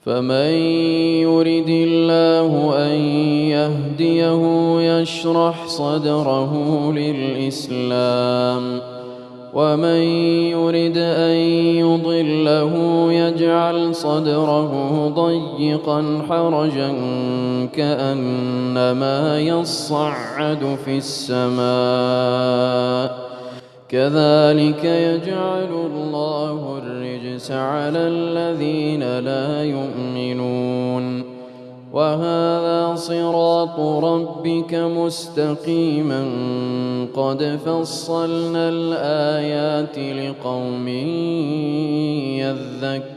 فمن يرد الله أن يهديه يشرح صدره للإسلام ومن يرد أن يضله يجعل صدره ضيقا حرجا كأنما يصعد في السماء كذلك يجعل الله الرجس على الذين لا يؤمنون وهذا صراط ربك مستقيما قد فصلنا الآيات لقوم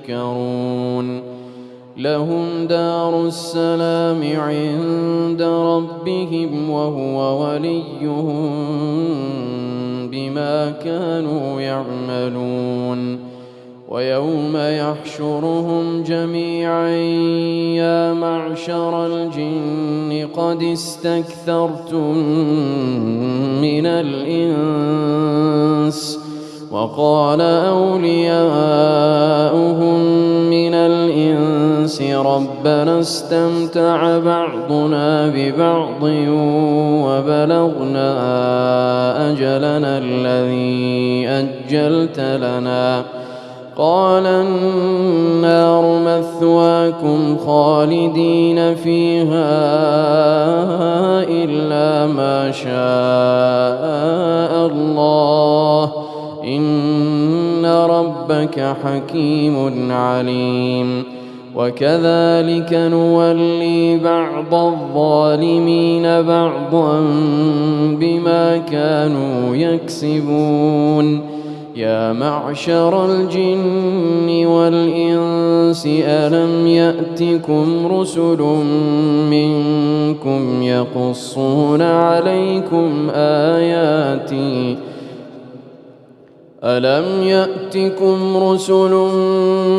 يذكرون لهم دار السلام عند ربهم وهو وليهم بما كانوا يعملون ويوم يحشرهم جميعا يا معشر الجن قد استكثرتم من الإنس وقال أولياؤهم من الإنس ربنا استمتع بعضنا ببعض وبلغنا أجلنا الذي أجلت لنا قال النار مثواكم خالدين فيها إلا ما شاء الله إن ربك حكيم عليم وكذلك نولي بعض الظالمين بعضا بما كانوا يكسبون يا معشر الجن والإنس ألم يأتكم رسل منكم يقصون عليكم آياتي ألم يأتكم رسل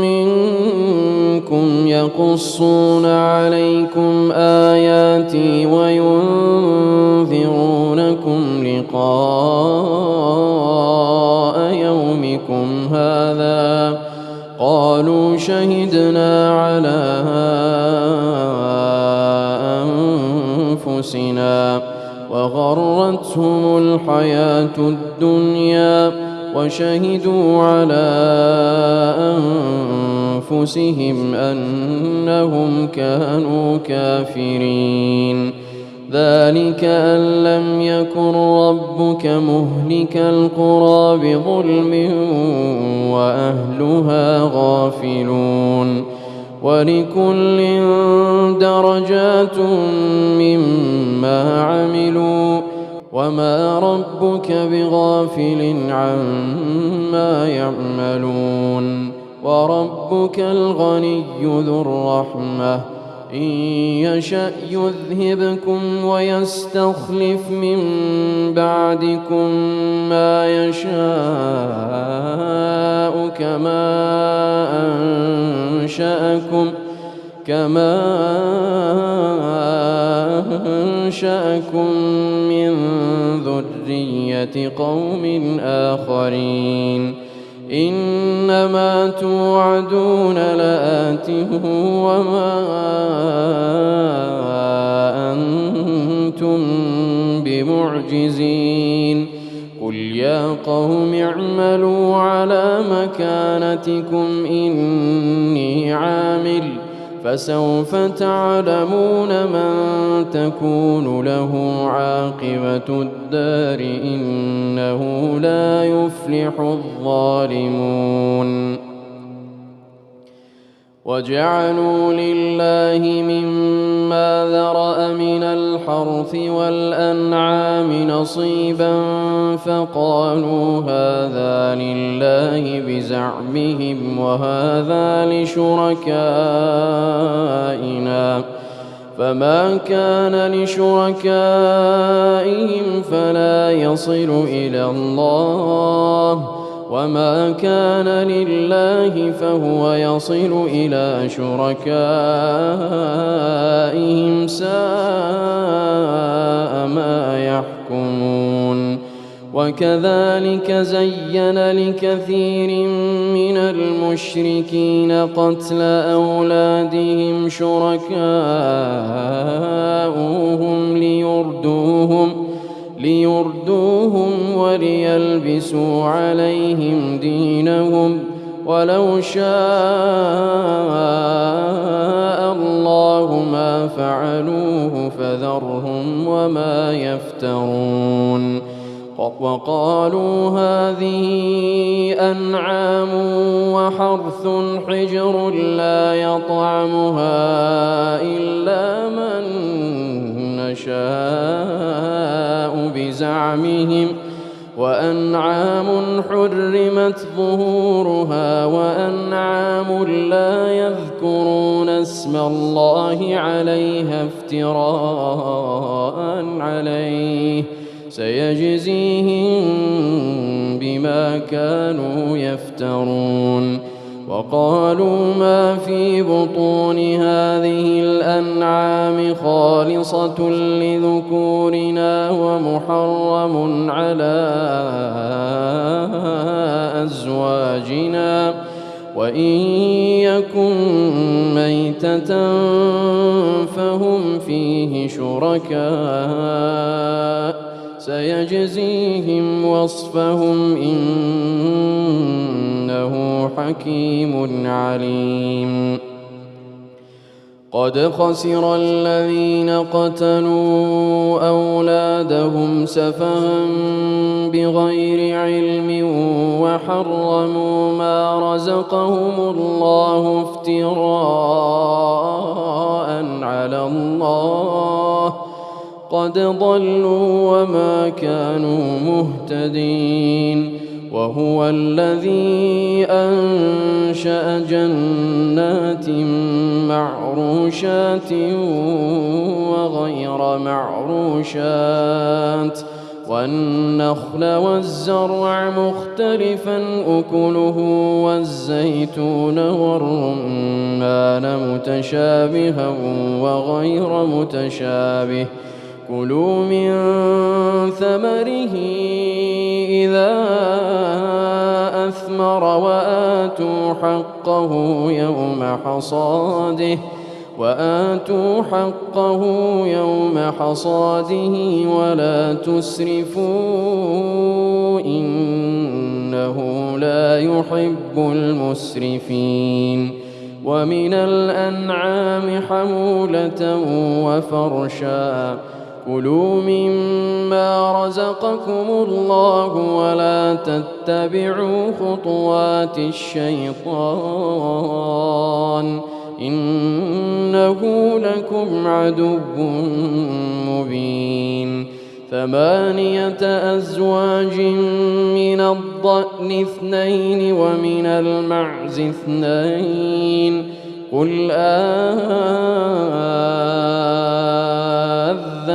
منكم يقصون عليكم آياتي وينذرونكم لقاء يومكم هذا قالوا شهدنا على أنفسنا وغرتهم الحياة الدنيا وشهدوا على أنفسهم أنهم كانوا كافرين ذلك أن لم يكن ربك مهلك القرى بظلم وأهلها غافلون ولكل درجات مما عملوا وما ربك بغافل عما يعملون وربك الغني ذو الرحمة إن يشأ يذهبكم ويستخلف من بعدكم ما يشاء كما أنشأكم من ذرية قوم آخرين إنما توعدون لآت وما أنتم بمعجزين قل يا قوم اعملوا على مكانتكم إني عامل فسوف تعلمون من تكون له عاقبة الدار إنه لا يفلح الظالمون وجعلوا لله مما ذرأ من الحرث والأنعام نصيبا فقالوا هذا لله بزعمهم وهذا لشركائنا فما كان لشركائهم فلا يصل إلى الله وما كان لله فهو يصل إلى شركائهم ساء ما يحكمون وكذلك زين لكثير من المشركين قتل أولادهم شركاؤهم ليردوهم وليلبسوا عليهم دينهم ولو شاء الله ما فعلوه فذرهم وما يفترون وقالوا هذه أنعام وحرث حجر لا يطعمها إلا من نشاء بزعمهم وأنعام حرمت ظهورها وأنعام لا يذكرون اسم الله عليها افتراء عليه سيجزيهم بما كانوا يفترون وقالوا ما في بطون هذه الأنعام خالصة لذكورنا ومحرم على أزواجنا وإن يكن ميتة فهم فيه شركاء سيجزيهم وصفهم إنه حكيم عليم قد خسر الذين قتلوا أولادهم سفها بغير علم وحرموا ما رزقهم الله افتراء على الله قد ضلوا وما كانوا مهتدين وهو الذي أنشأ جنات معروشات وغير معروشات والنخل والزرع مختلفا أكله والزيتون والرمان متشابها وغير متشابه كلوا من ثمره إذا أثمر وآتوا حقه يوم حصاده ولا تسرفوا إنه لا يحب المسرفين ومن الأنعام حمولة وفرشا كلوا مما رزقكم الله ولا تتبعوا خطوات الشيطان إنه لكم عدو مبين 8 أزواج من الضأن 2 ومن المعز 2 قل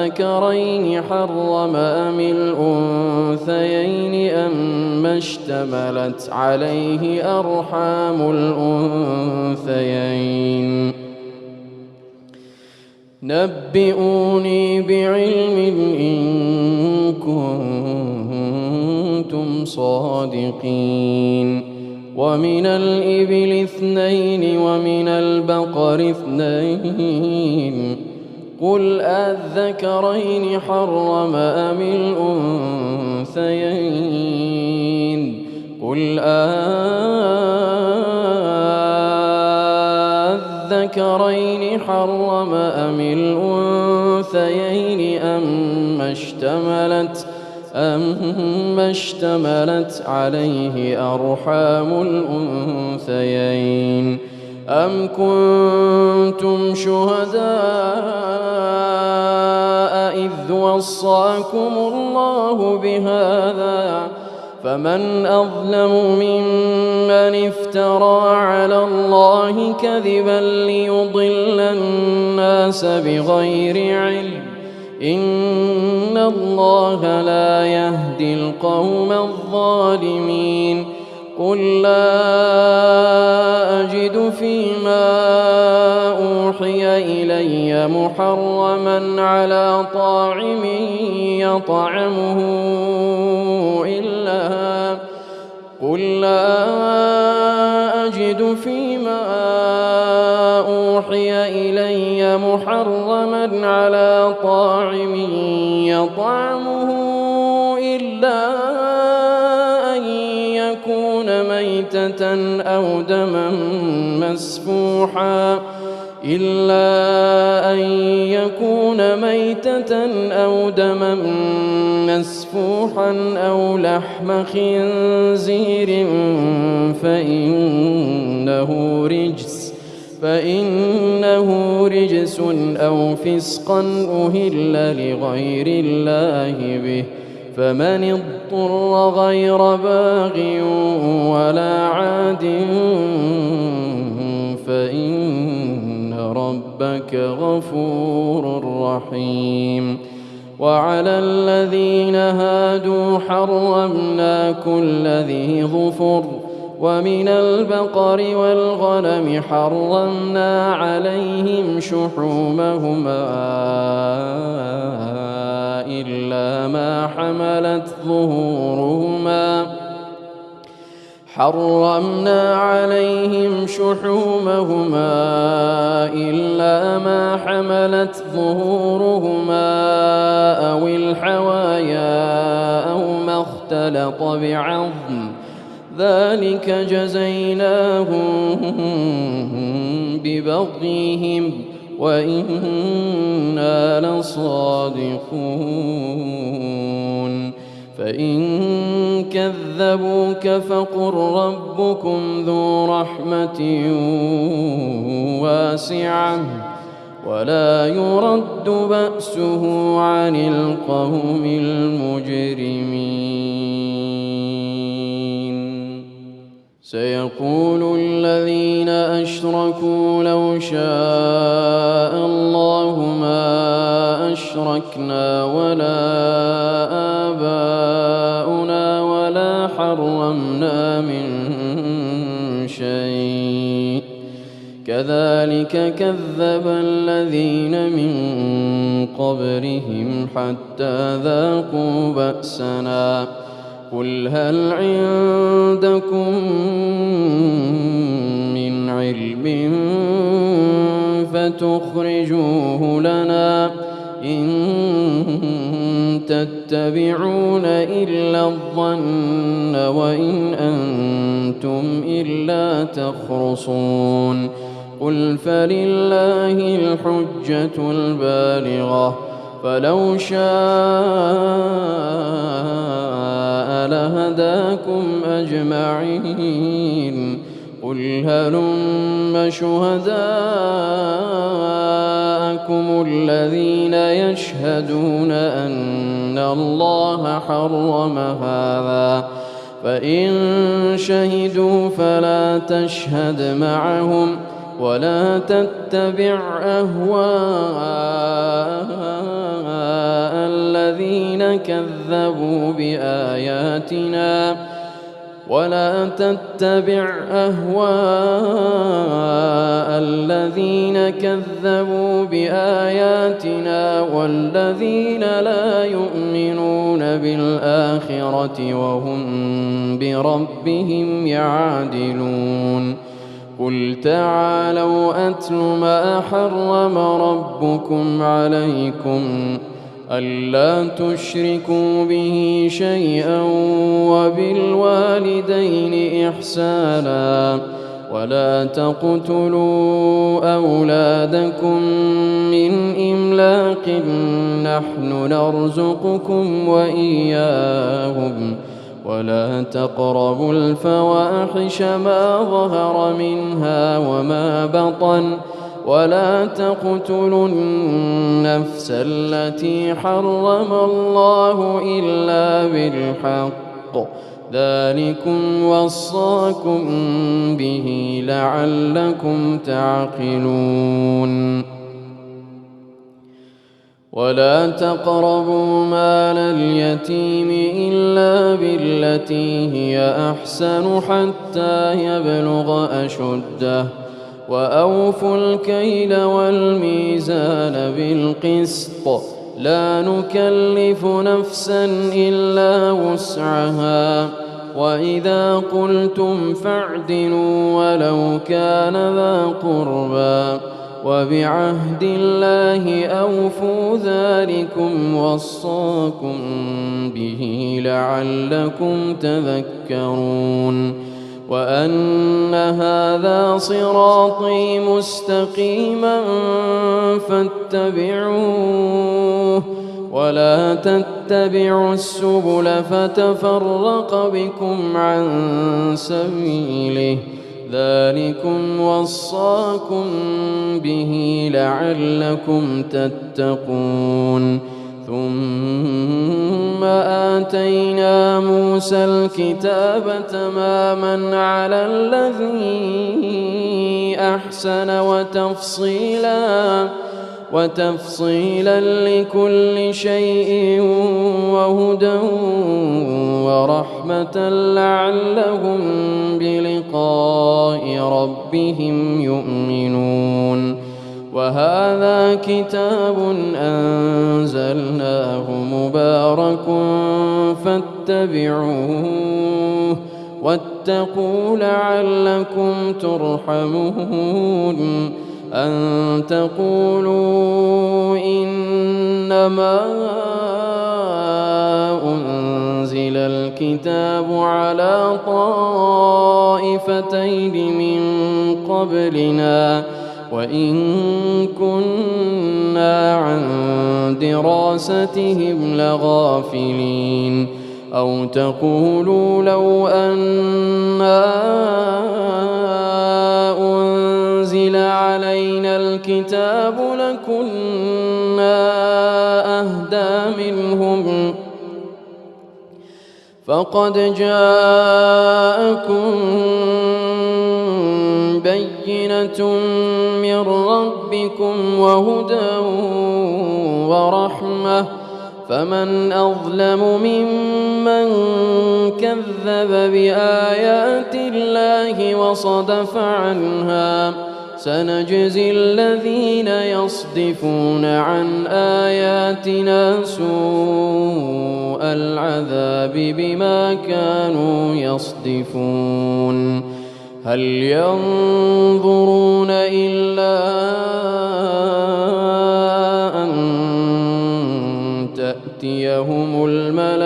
الذكرين حرم أم الأنثيين أما اشتملت عليه أرحام الأنثيين نبئوني بعلم إن كنتم صادقين ومن الإبل 2 ومن البقر 2 قل الذكرين حرم أم الأنثيين قل الذكرين حرم أم الأنثيين أما اشتملت عليه أرحام الأنثيين أم كنتم شهداء إذ وصاكم الله بهذا فمن أظلم ممن افترى على الله كذبا ليضل الناس بغير علم إن الله لا يهدي القوم الظالمين قل لا أجد فيما أوحي إلي محرما على طاعم يطعمه إلا قل لا أجد فيما أوحي إلي محرما على طاعم يطعمه إلا أن يكون ميتة أو دما مسفوحا أو لحم خنزير فإنه رجس أو فسقا أهل لغير الله به فمن اضطر غير باغ ولا عاد فإن ربك غفور رحيم. وعلى الذين هادوا حرمنا كل ذي ظفر ومن البقر والغنم حرمنا عليهم شحومهما إلا ما حملت ظهورهما أو الحوايا أو ما اختلط بعظم ذلك جزيناهم ببغيهم وإنا لصادقون. فإن كذبوك فقل ربكم ذو رحمة واسعة ولا يرد بأسه عن القوم المجرمين. سيقول الذين أشركوا لو شاء الله ما أشركنا ولا آباؤنا ولا حرمنا من شيء كذلك كذب الذين من قبلهم حتى ذاقوا بأسنا قل هل عندكم من علم فتخرجوه لنا إن تتبعون إلا الظن وإن أنتم إلا تخرصون قل فلله الحجة البالغة فلو شاء لهداكم أجمعين قل هلم شهداءكم الذين يشهدون أن الله حرم هذا فإن شهدوا فلا تشهد معهم ولا تتبع أهواء الذين كذبوا بآياتنا والذين لا يؤمنون بالآخرة وهم بربهم يعدلون قل تعالوا أتل ما حرم ربكم عليكم ألا تشركوا به شيئا وبالوالدين إحسانا ولا تقتلوا أولادكم من إملاق نحن نرزقكم وإياهم ولا تقربوا الفواحش ما ظهر منها وما بطن ولا تقتلوا النفس التي حرم الله إلا بالحق ذلكم وصاكم به لعلكم تعقلون ولا تقربوا مال اليتيم إلا بالتي هي أحسن حتى يبلغ أشده وأوفوا الكيل والميزان بالقسط لا نكلف نفسا إلا وسعها وإذا قلتم فاعدلوا ولو كان ذا قربى وبعهد الله أوفوا ذلكم وصاكم به لعلكم تذكرون وأن هذا صراطي مستقيما فاتبعوه ولا تتبعوا السبل فتفرق بكم عن سبيله ذلكم وصاكم به لعلكم تتقون ثم آتينا موسى الكتاب تماما على الذي أحسن وتفصيلا لكل شيء وهدى ورحمة لعلهم بلقاء ربهم يؤمنون وهذا كتاب أنزلناه مبارك فاتبعوه واتقوا لعلكم ترحمون أن تقولوا إنما أنزل الكتاب على طائفتين من قبلنا وإن كنا عن دراستهم لغافلين أو تقولوا لو أنا أنزل علينا الكتاب لكنا أهدى منهم فقد جاءكم بينة من ربكم وهدى ورحمة فمن أظلم ممن كذب بآيات الله وصدف عنها سنجزي الذين يصدفون عن آياتنا سوء العذاب بما كانوا يصدفون هل ينظرون إلا أن تأتيهم الملائكة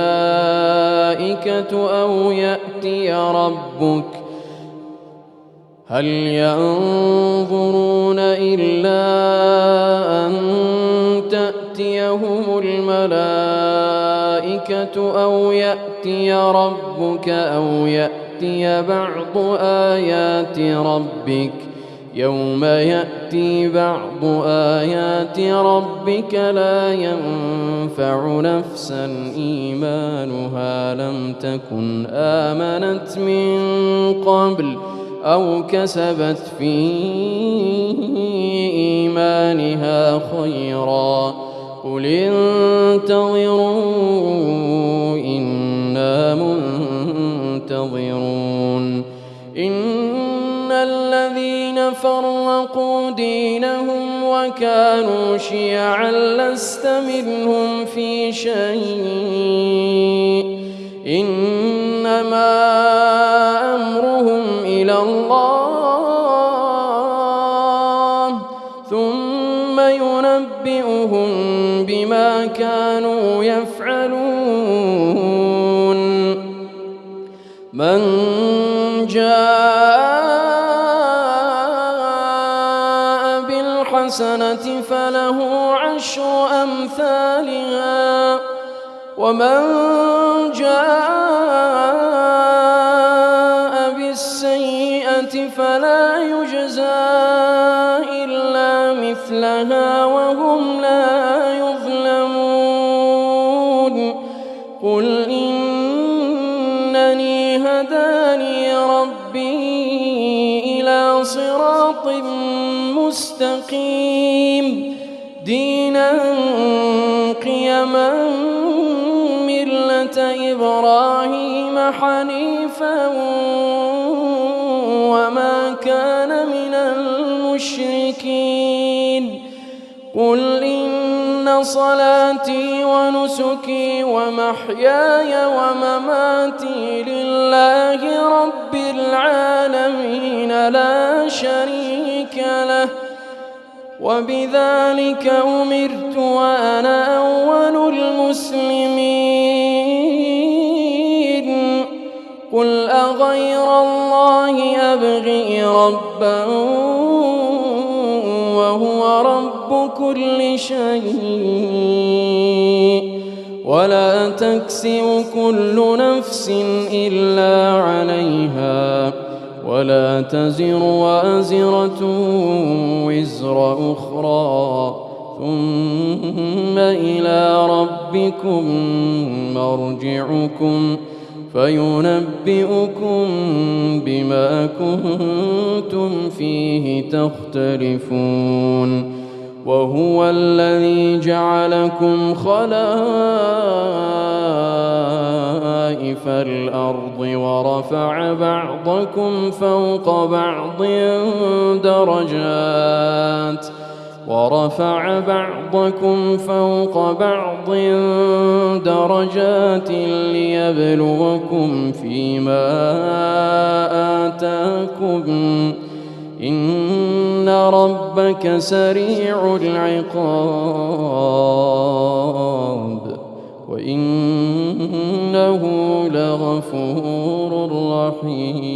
أو يأتي ربك هل ينظرون إلا أن تأتيهم الملائكة أو يأتي ربك أو يأتي بعض آيات ربك يوم يأتي بعض آيات ربك لا ينفع نفسا إيمانها لم تكن آمنت من قبل أو كسبت في إيمانها خيرا قل انتظروا إنا منتظرون إن الذين فرقوا دينهم وكانوا شيعا لست منهم في شيء إنما أمرهم إلى الله ثم ينبئهم بما كانوا يفعلون من جاء بالحسنة فله عشر أمثالها ومن جاء بالسيئة فلا يجزى إلا مثلها وهم لا يظلمون قل إنني هداني ربي إلى صراط مستقيم دينا قيما إبراهيم حنيفا وما كان من المشركين قل إن صلاتي ونسكي ومحياي ومماتي لله رب العالمين لا شريك له وبذلك أمرت وأنا أول المسلمين قل أغير الله أبغي ربا وهو رب كل شيء ولا تكسب كل نفس إلا عليها ولا تزر وازرة وزر أخرى ثم إلى ربكم مرجعكم فينبئكم بما كنتم فيه تختلفون وهو الذي جعلكم خلائف الأرض ورفع بعضكم فوق بعض درجات ليبلوكم فيما آتاكم إن ربك سريع العقاب وإنه لغفور رحيم.